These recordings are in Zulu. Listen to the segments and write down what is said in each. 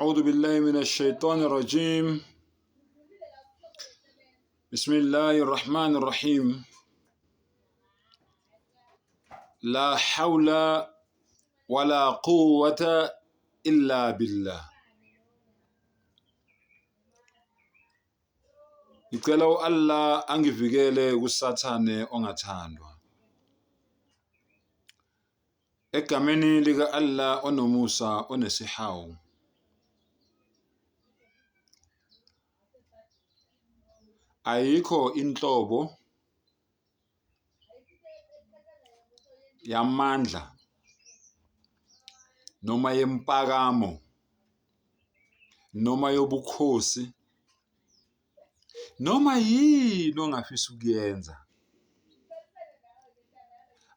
أعوذ بالله من الشيطان الرجيم. بسم الله الرحمن الرحيم. لا حول ولا قوة إلا بالله. Ngicela Allah angivikele kusathane ongathandwa. Egameni lika Allah onomusa onesihawu. Ayikho inhlobo yamandla noma yempakamo noma yobukhosi noma yini ongafisa ukuyenza.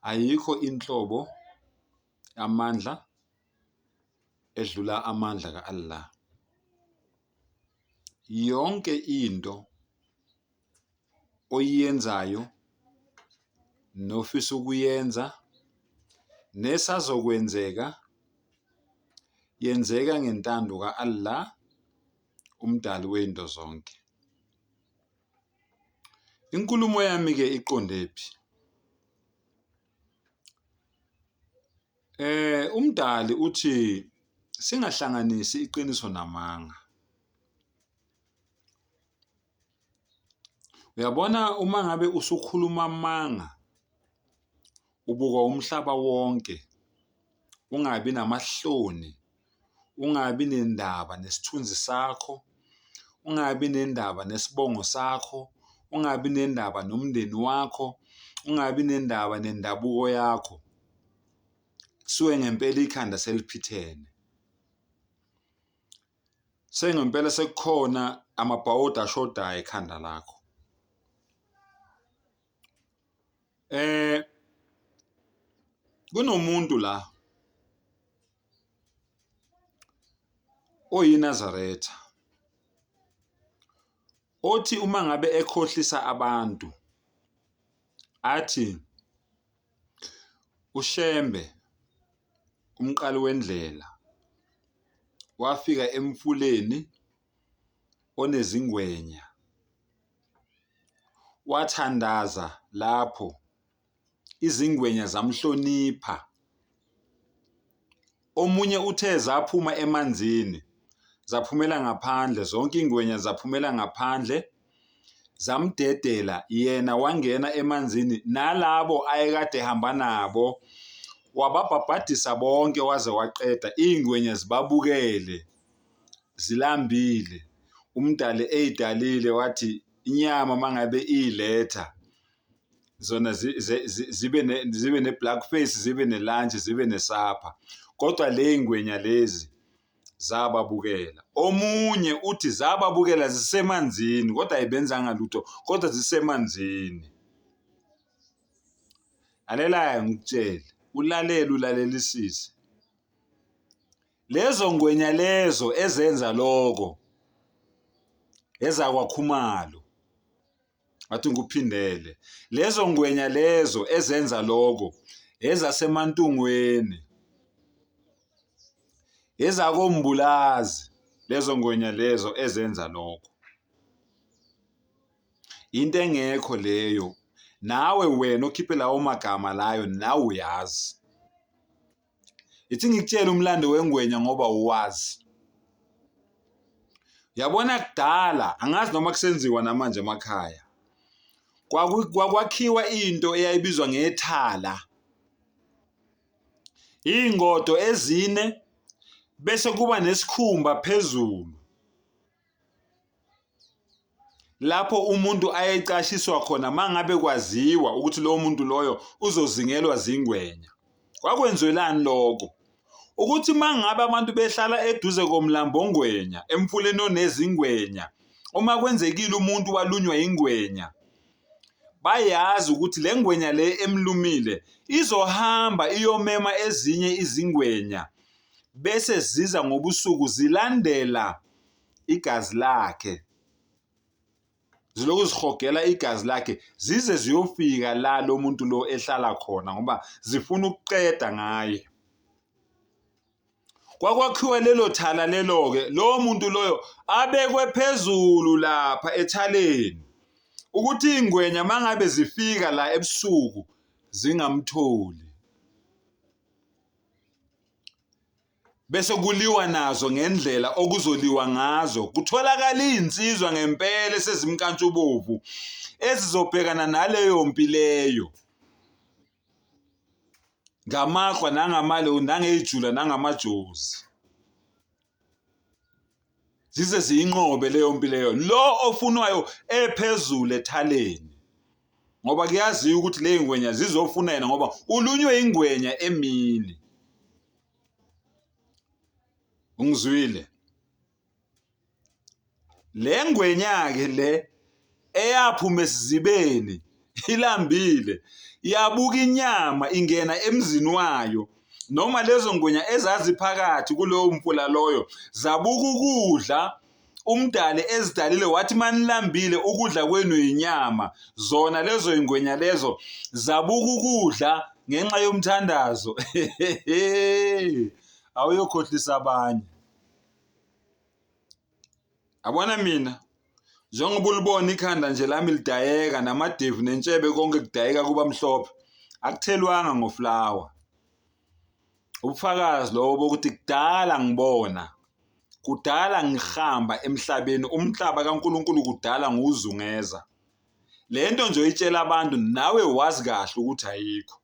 Ayikho inhlobo yamandla edlula amandla kaAllah. Yonke into oyenzayo nofisa ukuyenza nesazokwenzeka yenzeka ngentando kaAllah, umdali wezinto zonke. Inkulumo yami ke iqondephi? Umdali uthi singahlanganisi iqiniso namanga. Uyabona, uma ngabe usukhuluma amanga ubuka umhlaba wonke, ungabi namahloni, ungabi nendaba nesithunzi sakho, ungabi nendaba nesibongo sakho, ungabi nendaba nomndeni wakho, ungabi nendaba nendabuko yakho, suke ngempela ikhanda seliphithene. Sengempela sekukhona amabhawodi ashodayo ekhanda lakho. Kunomuntu la oyiNazaretha othi uma ngabe ekhohlisa abantu athi uShembe umqali wendlela wafika emfuleni onezingwenya, wathandaza lapho, izingwenya zamhlonipha. Omunye uthe zaphuma emanzini zaphumela ngaphandle, zonke ingwenya zaphumela ngaphandle, zamdedela, yena wangena emanzini nalabo ayekade ehamba nabo, wababhabhadisa bonke waze waqeda. Ingwenya zibabukele zilambile. Umdali eyidalile wathi inyama mangabe iyiletha zona zibe ne-black face, zibe nelanje, zibe nesapha, kodwa le ngwenya lezi zababukela. Omunye uthi zababukela zisemanzini kodwa ayibenzanga lutho, kodwa zisemanzini. Lalela ngikutshele, ulalelisise. Lezo ngwenya lezo ezenza lokho ezakwaKhumalo, athi ngikuphindele, lezo ngwenya lezo ezenza lokho ezaseMantungweni, ezakoMbulazi, lezo ngwenya lezo ezenza lokho. Into engekho leyo, nawe wena okhiphe lawo magama layo nawe uyazi. Ithi ngikutshela umlando wengwenya ngoba uwazi. Yabona kudala, angazi noma kusenziwa namanje emakhaya, kwakwakhiwa into eyayibizwa ngethala, ingodo ezine bese kuba nesikhumba phezulu lapho umuntu ayecashiswa khona mangabe kwaziwa ukuthi lowo muntu loyo uzozingelwa zingwenya. Kwakwenzelani lokho? Ukuthi mangabe abantu behlala eduze komlambo ongwenya, emfuleni onezingwenya, uma kwenzekile umuntu walunywa ingwenya, bayazi ukuthi le ngwenya le emlumile izohamba iyomema ezinye izingwenya bese ziza ngobusuku zilandela igazi lakhe, ziloku zihogela igazi lakhe zize ziyofika la lo muntu lo ehlala khona ngoba zifuna ukuqeda ngaye. Kwakwakhiwa lelo thala lelo-ke, lowo muntu loyo abekwe phezulu lapha ethaleni ukuthi ingwenya mangabe zifika la ebusuku zingamtholi. Bese kuliwa nazo ngendlela okuzoliwa ngazo, kutholakala izinsizwa ngempela esezimkantshubovu ezizobhekana naleyo mpi leyo, ngamaqwa nangamalo nangejula nangamajozi, zize ziyinqobe leyo mpi leyo, lo ofunwayo ephezulu ethaleni, ngoba kuyaziwa ukuthi le ngwenya zizofuna yena ngoba ulunywe ingwenya emini. Ungizwile? Le ngwenya-ke le eyaphuma esizibeni ilambile, iyabuka inyama ingena emzini wayo, noma lezo ngwenya ezaziphakathi kulowo mfula loyo zabuka ukudla umdali ezidalile wathi manilambile ukudla kwenu inyama, zona lezo ingwenya lezo zabuka ukudla ngenxa yomthandazo. Awuyokhohlisa abanye. Abona mina njengoba ulibona ikhanda nje lami lidayeka namadevu nentshebe konke kudayeka kuba mhlophe, akuthelwanga ngoflower. Ubufakazi lobo bokuthi kudala ngibona, kudala ngihamba emhlabeni, umhlaba kaNkulunkulu kudala nguzungeza. Lento nje oyitshela abantu nawe wazi kahle ukuthi ayikho.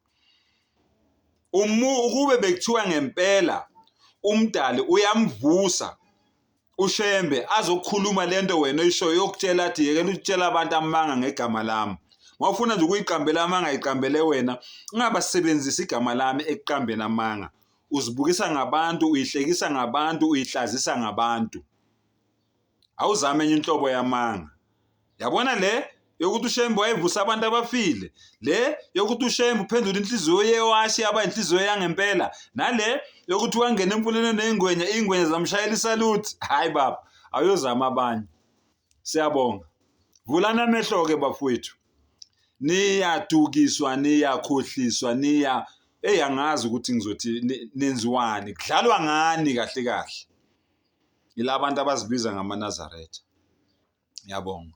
Ukube bekuthiwa ngempela umdali uyamvusa uShembe azokukhuluma lento wena oyishoyo yokutshela athi yekela ukutshela abantu amanga ngegama lami. Mawufuna nje ukuyiqambela amanga iqambele wena, ungabasebenzisa igama lami ekuqambeni amanga. Uzibukisa ngabantu, uyihlekisa ngabantu, uyihlazisa ngabantu. Awuzame enye inhlobo yamanga. Yabona le yokuthi uShembe wayevusa abantu abafile, le yokuthi uShembe uphendula inhliziyo yewashi yaba inhliziyo yangempela, nale yokuthi wangena emfuleni nezingwenya, ingwenya zamshayela isaluthi. Hayi baba, awuyozama abanye. Siyabonga. Vulana amehlo-ke bafowethu. Niyadukiswa, niyakhohliswa, angazi ukuthi ngizothi nenziwani, kudlalwa ngani kahle kahle. Yila abantu abazibiza ngamaNazaretha. Ngiyabonga.